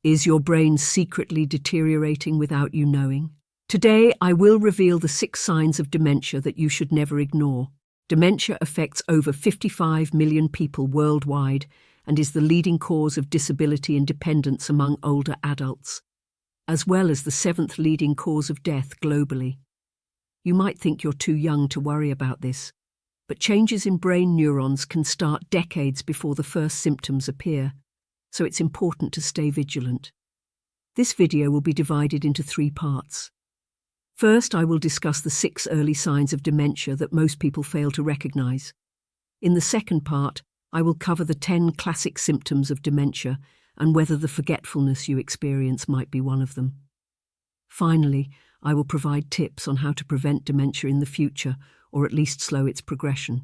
Is your brain secretly deteriorating without you knowing? Today, I will reveal the 6 signs of dementia that you should never ignore. Dementia affects over 55 million people worldwide and is the leading cause of disability and dependence among older adults, as well as the 7th leading cause of death globally. You might think you're too young to worry about this, but changes in brain neurons can start decades before the first symptoms appear, so it's important to stay vigilant. This video will be divided into 3 parts. First, I will discuss the 6 early signs of dementia that most people fail to recognize. In the second part, I will cover the 10 classic symptoms of dementia and whether the forgetfulness you experience might be one of them. Finally, I will provide tips on how to prevent dementia in the future, or at least slow its progression.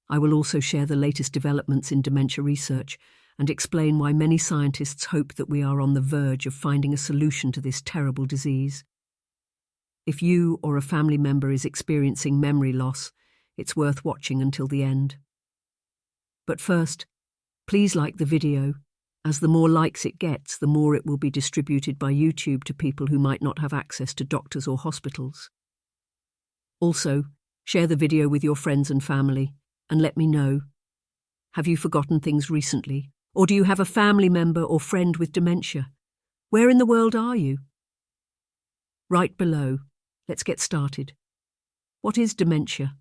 I will also share the latest developments in dementia research and explain why many scientists hope that we are on the verge of finding a solution to this terrible disease. If you or a family member is experiencing memory loss, it's worth watching until the end. But first, please like the video, as the more likes it gets, the more it will be distributed by YouTube to people who might not have access to doctors or hospitals. Also, share the video with your friends and family, and let me know. Have you forgotten things recently? Or do you have a family member or friend with dementia? Where in the world are you? Right below. Let's get started. What is dementia?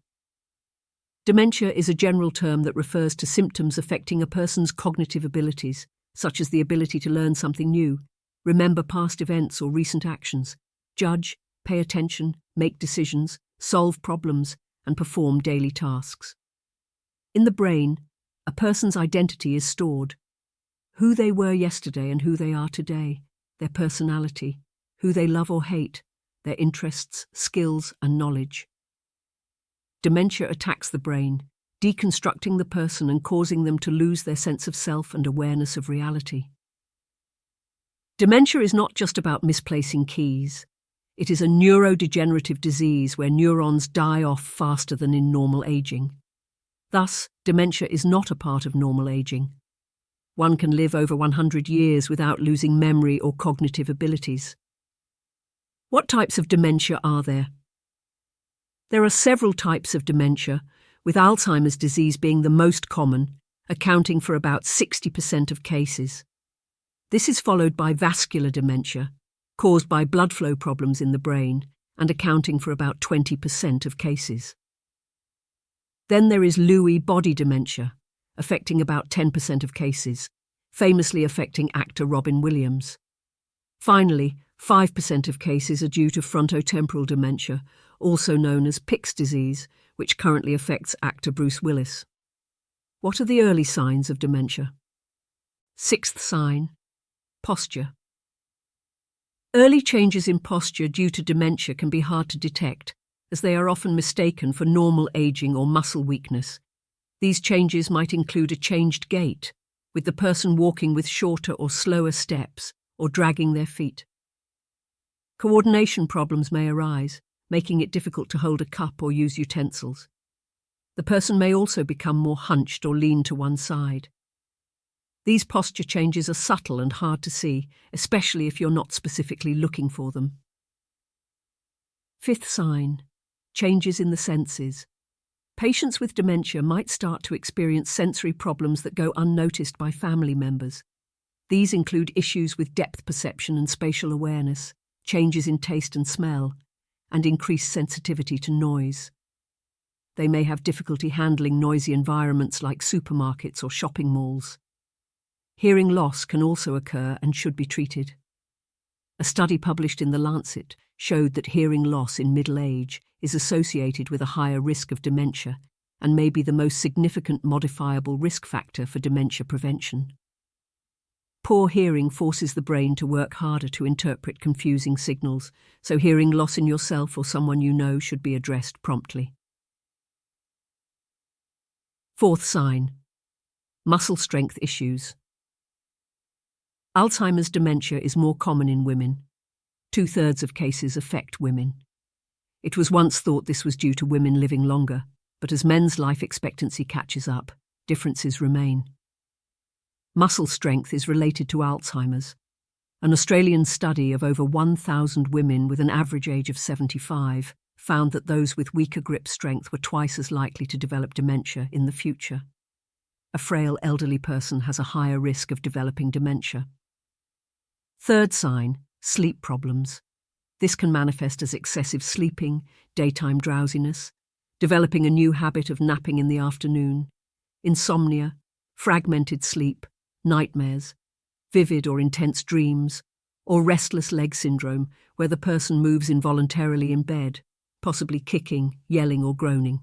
Dementia is a general term that refers to symptoms affecting a person's cognitive abilities, such as the ability to learn something new, remember past events or recent actions, judge, pay attention, make decisions, solve problems, and perform daily tasks. In the brain, a person's identity is stored. Who they were yesterday and who they are today, their personality, who they love or hate, their interests, skills, and knowledge. Dementia attacks the brain, deconstructing the person and causing them to lose their sense of self and awareness of reality. Dementia is not just about misplacing keys. It is a neurodegenerative disease where neurons die off faster than in normal aging. Thus, dementia is not a part of normal aging. One can live over 100 years without losing memory or cognitive abilities. What types of dementia are there? There are several types of dementia, with Alzheimer's disease being the most common, accounting for about 60% of cases. This is followed by vascular dementia, caused by blood flow problems in the brain, and accounting for about 20% of cases. Then there is Lewy body dementia, affecting about 10% of cases, famously affecting actor Robin Williams. Finally, 5% of cases are due to frontotemporal dementia, also known as Pick's disease, which currently affects actor Bruce Willis. What are the early signs of dementia? 6th sign, posture. Early changes in posture due to dementia can be hard to detect, as they are often mistaken for normal aging or muscle weakness. These changes might include a changed gait, with the person walking with shorter or slower steps, or dragging their feet. Coordination problems may arise, making it difficult to hold a cup or use utensils. The person may also become more hunched or lean to one side. These posture changes are subtle and hard to see, especially if you're not specifically looking for them. 5th sign, changes in the senses. Patients with dementia might start to experience sensory problems that go unnoticed by family members. These include issues with depth perception and spatial awareness, changes in taste and smell, and increased sensitivity to noise. They may have difficulty handling noisy environments like supermarkets or shopping malls. Hearing loss can also occur and should be treated. A study published in The Lancet showed that hearing loss in middle age is associated with a higher risk of dementia and may be the most significant modifiable risk factor for dementia prevention. Poor hearing forces the brain to work harder to interpret confusing signals, so hearing loss in yourself or someone you know should be addressed promptly. 4th sign, muscle strength issues. Alzheimer's dementia is more common in women. 2/3 of cases affect women. It was once thought this was due to women living longer, but as men's life expectancy catches up, differences remain. Muscle strength is related to Alzheimer's, An Australian study of over 1,000 women with an average age of 75 found that those with weaker grip strength were twice as likely to develop dementia in the future. A frail elderly person has a higher risk of developing dementia. Third sign, sleep problems. This can manifest as excessive sleeping, daytime drowsiness, developing a new habit of napping in the afternoon, insomnia, fragmented sleep, nightmares, vivid or intense dreams, or restless leg syndrome where the person moves involuntarily in bed, possibly kicking, yelling or groaning.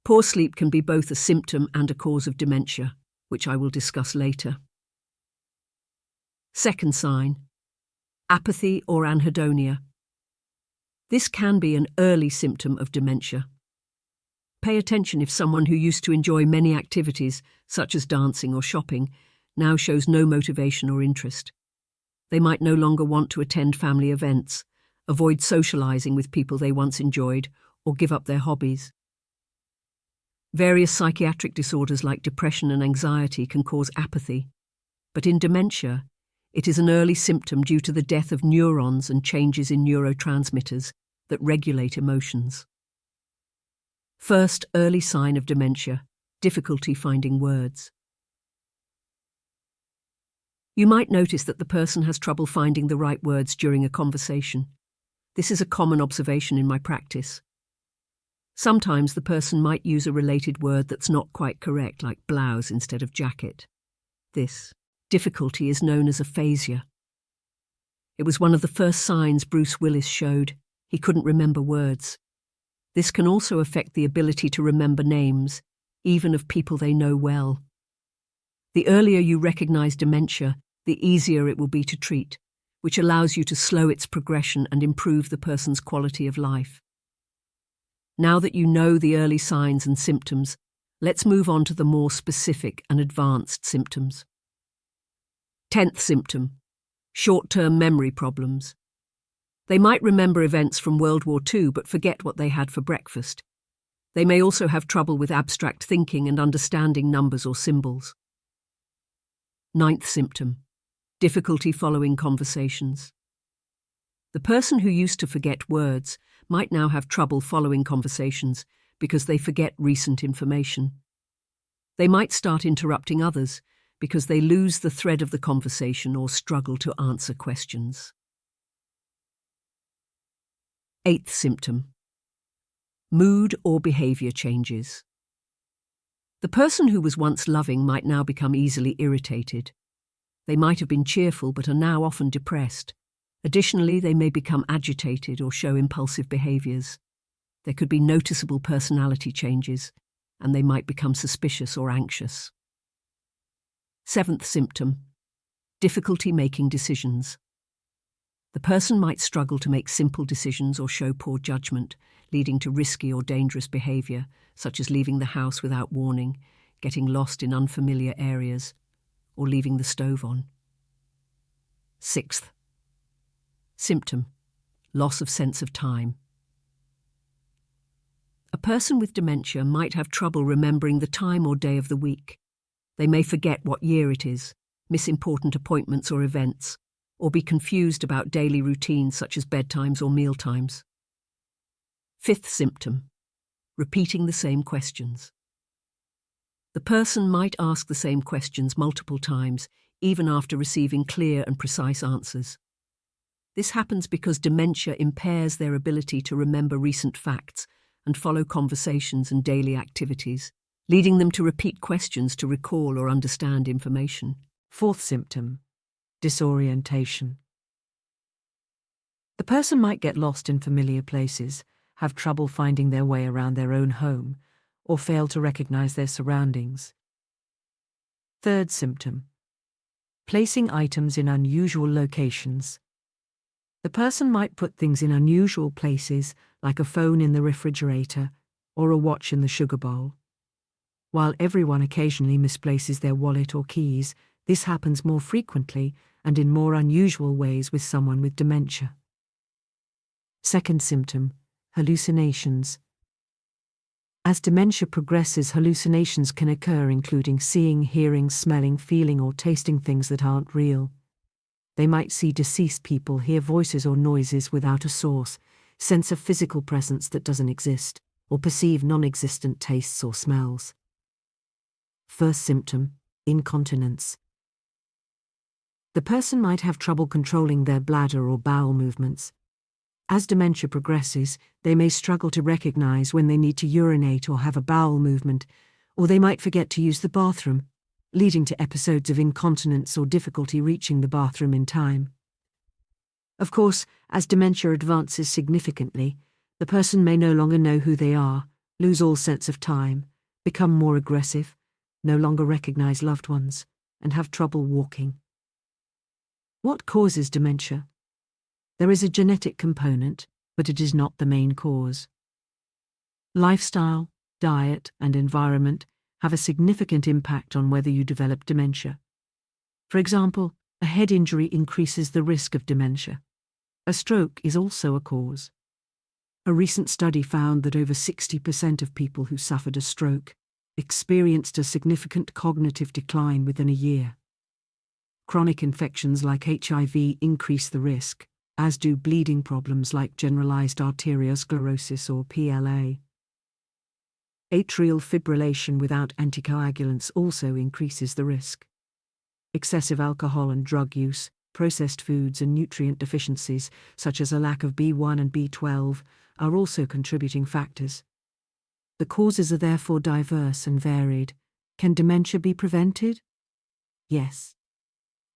Poor sleep can be both a symptom and a cause of dementia, which I will discuss later. Second sign, apathy or anhedonia. This can be an early symptom of dementia. Pay attention if someone who used to enjoy many activities, such as dancing or shopping, now shows no motivation or interest. They might no longer want to attend family events, avoid socializing with people they once enjoyed, or give up their hobbies. Various psychiatric disorders like depression and anxiety can cause apathy, but in dementia, it is an early symptom due to the death of neurons and changes in neurotransmitters that regulate emotions. First early sign of dementia, difficulty finding words. You might notice that the person has trouble finding the right words during a conversation. This is a common observation in my practice. Sometimes the person might use a related word that's not quite correct, like blouse instead of jacket. This difficulty is known as aphasia. It was one of the first signs Bruce Willis showed. He couldn't remember words. This can also affect the ability to remember names, even of people they know well. The earlier you recognize dementia, the easier it will be to treat, which allows you to slow its progression and improve the person's quality of life. Now that you know the early signs and symptoms, let's move on to the more specific and advanced symptoms. 10th symptom, short-term memory problems. They might remember events from World War II but forget what they had for breakfast. They may also have trouble with abstract thinking and understanding numbers or symbols. 9th symptom, difficulty following conversations. The person who used to forget words might now have trouble following conversations because they forget recent information. They might start interrupting others because they lose the thread of the conversation or struggle to answer questions. 8th symptom, mood or behavior changes. The person who was once loving might now become easily irritated. They might have been cheerful but are now often depressed. Additionally, they may become agitated or show impulsive behaviors. There could be noticeable personality changes, and they might become suspicious or anxious. 7th symptom, difficulty making decisions. The person might struggle to make simple decisions or show poor judgment, leading to risky or dangerous behavior, such as leaving the house without warning, getting lost in unfamiliar areas, or leaving the stove on. 6th symptom, loss of sense of time. A person with dementia might have trouble remembering the time or day of the week. They may forget what year it is, miss important appointments or events, or be confused about daily routines such as bedtimes or mealtimes. 5th symptom, repeating the same questions. The person might ask the same questions multiple times, even after receiving clear and precise answers. This happens because dementia impairs their ability to remember recent facts and follow conversations and daily activities, leading them to repeat questions to recall or understand information. 4th symptom, disorientation. The person might get lost in familiar places, have trouble finding their way around their own home, or fail to recognize their surroundings. 3rd symptom, placing items in unusual locations. The person might put things in unusual places, like a phone in the refrigerator or a watch in the sugar bowl. While everyone occasionally misplaces their wallet or keys, this happens more frequently and in more unusual ways with someone with dementia. 2nd symptom, hallucinations. As dementia progresses, hallucinations can occur, including seeing, hearing, smelling, feeling, or tasting things that aren't real. They might see deceased people, hear voices or noises without a source, sense a physical presence that doesn't exist, or perceive non-existent tastes or smells. First symptom, incontinence. The person might have trouble controlling their bladder or bowel movements. As dementia progresses, they may struggle to recognize when they need to urinate or have a bowel movement, or they might forget to use the bathroom, leading to episodes of incontinence or difficulty reaching the bathroom in time. Of course, as dementia advances significantly, the person may no longer know who they are, lose all sense of time, become more aggressive, no longer recognize loved ones, and have trouble walking. What causes dementia? There is a genetic component, but it is not the main cause. Lifestyle, diet, and environment have a significant impact on whether you develop dementia. For example, a head injury increases the risk of dementia. A stroke is also a cause. A recent study found that over 60% of people who suffered a stroke experienced a significant cognitive decline within a year. Chronic infections like HIV increase the risk, as do bleeding problems like generalized arteriosclerosis or PLA. Atrial fibrillation without anticoagulants also increases the risk. Excessive alcohol and drug use, processed foods and nutrient deficiencies, such as a lack of B1 and B12, are also contributing factors. The causes are therefore diverse and varied. Can dementia be prevented? Yes.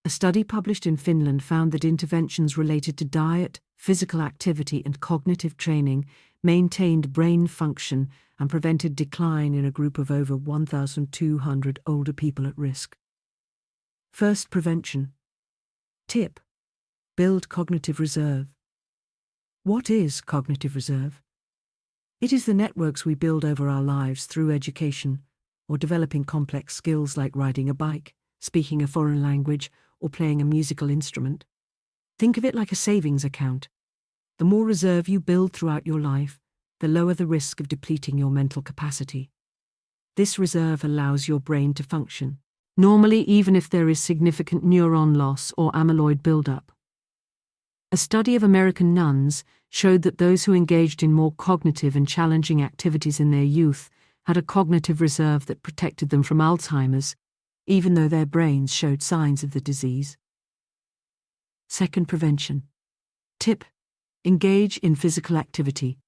A study published in Finland found that interventions related to diet, physical activity, and cognitive training maintained brain function and prevented decline in a group of over 1,200 older people at risk. First, prevention. Tip: build cognitive reserve. What is cognitive reserve? It is the networks we build over our lives through education or developing complex skills like riding a bike, speaking a foreign language, or playing a musical instrument. Think of it like a savings account. The more reserve you build throughout your life, the lower the risk of depleting your mental capacity. This reserve allows your brain to function, normally even if there is significant neuron loss or amyloid buildup. A study of American nuns showed that those who engaged in more cognitive and challenging activities in their youth had a cognitive reserve that protected them from Alzheimer's, even though their brains showed signs of the disease. Second, prevention. Tip: engage in physical activity.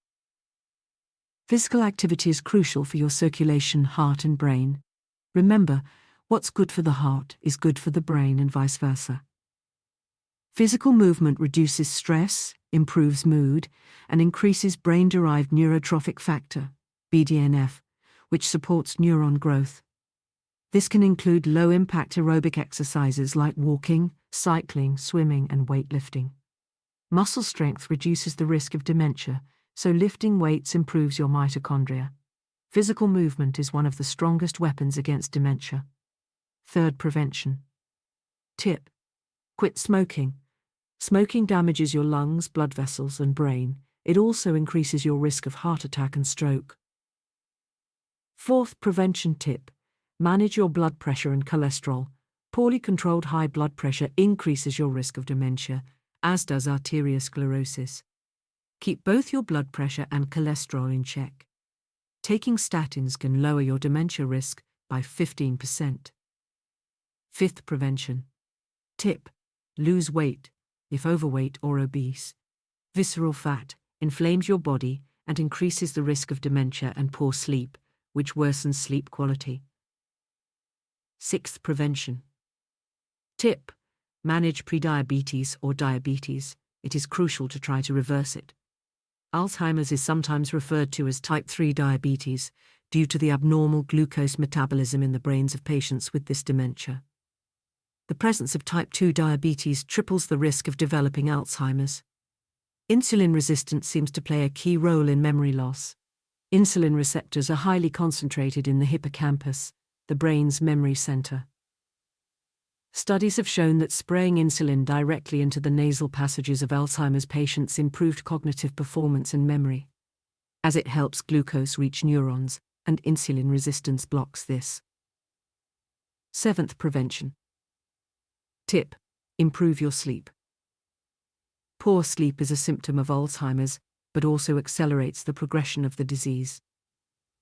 Physical activity is crucial for your circulation, heart, and brain. Remember, what's good for the heart is good for the brain and vice versa. Physical movement reduces stress, improves mood, and increases brain-derived neurotrophic factor, BDNF, which supports neuron growth. This can include low-impact aerobic exercises like walking, cycling, swimming, and weightlifting. Muscle strength reduces the risk of dementia, so lifting weights improves your mitochondria. Physical movement is one of the strongest weapons against dementia. Third, prevention. Tip: quit smoking. Smoking damages your lungs, blood vessels, and brain. It also increases your risk of heart attack and stroke. Fourth, prevention tip: manage your blood pressure and cholesterol. Poorly controlled high blood pressure increases your risk of dementia, as does arteriosclerosis. Keep both your blood pressure and cholesterol in check. Taking statins can lower your dementia risk by 15%. Fifth, prevention. Tip: lose weight, if overweight or obese. Visceral fat inflames your body and increases the risk of dementia and poor sleep, which worsens sleep quality. Sixth, prevention. Tip: manage prediabetes or diabetes. It is crucial to try to reverse it. Alzheimer's is sometimes referred to as type 3 diabetes due to the abnormal glucose metabolism in the brains of patients with this dementia. The presence of type 2 diabetes triples the risk of developing Alzheimer's. Insulin resistance seems to play a key role in memory loss. Insulin receptors are highly concentrated in the hippocampus, the brain's memory center. Studies have shown that spraying insulin directly into the nasal passages of Alzheimer's patients improved cognitive performance and memory, as it helps glucose reach neurons, and insulin resistance blocks this. Seventh, prevention. Tip: Improve your sleep. Poor sleep is a symptom of Alzheimer's, but also accelerates the progression of the disease.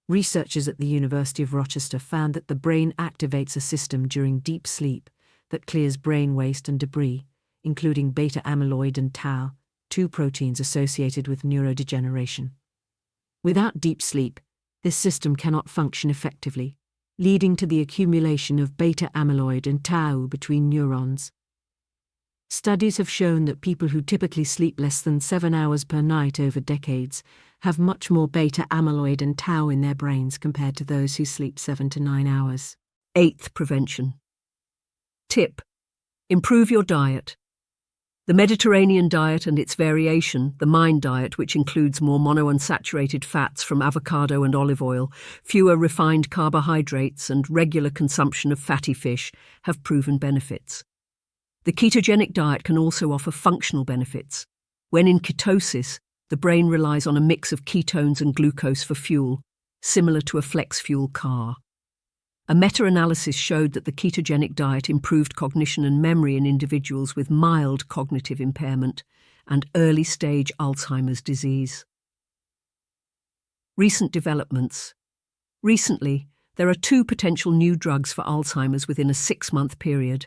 Researchers at the University of Rochester found that the brain activates a system during deep sleep that clears brain waste and debris, including beta amyloid and tau, two proteins associated with neurodegeneration. Without deep sleep, this system cannot function effectively, leading to the accumulation of beta amyloid and tau between neurons. Studies have shown that people who typically sleep less than 7 hours per night over decades have much more beta amyloid and tau in their brains compared to those who sleep 7 to 9 hours. 8th, prevention. Tip: improve your diet. The Mediterranean diet and its variation, the MIND diet, which includes more monounsaturated fats from avocado and olive oil, fewer refined carbohydrates, and regular consumption of fatty fish, have proven benefits. The ketogenic diet can also offer functional benefits. When in ketosis, the brain relies on a mix of ketones and glucose for fuel, similar to a flex-fuel car. A meta-analysis showed that the ketogenic diet improved cognition and memory in individuals with mild cognitive impairment and early-stage Alzheimer's disease. Recent developments. Recently, there are 2 potential new drugs for Alzheimer's within a 6-month period: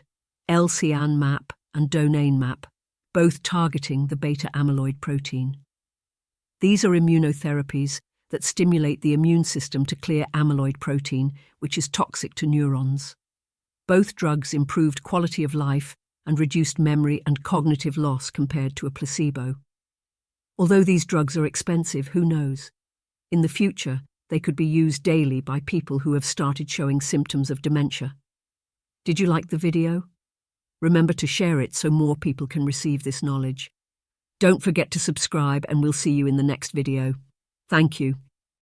LCAN-MAP and Donanemab, both targeting the beta amyloid protein. These are immunotherapies that stimulate the immune system to clear amyloid protein, which is toxic to neurons. Both drugs improved quality of life and reduced memory and cognitive loss compared to a placebo. Although these drugs are expensive, who knows? In the future, they could be used daily by people who have started showing symptoms of dementia. Did you like the video? Remember to share it so more people can receive this knowledge. Don't forget to subscribe, and we'll see you in the next video. Thank you.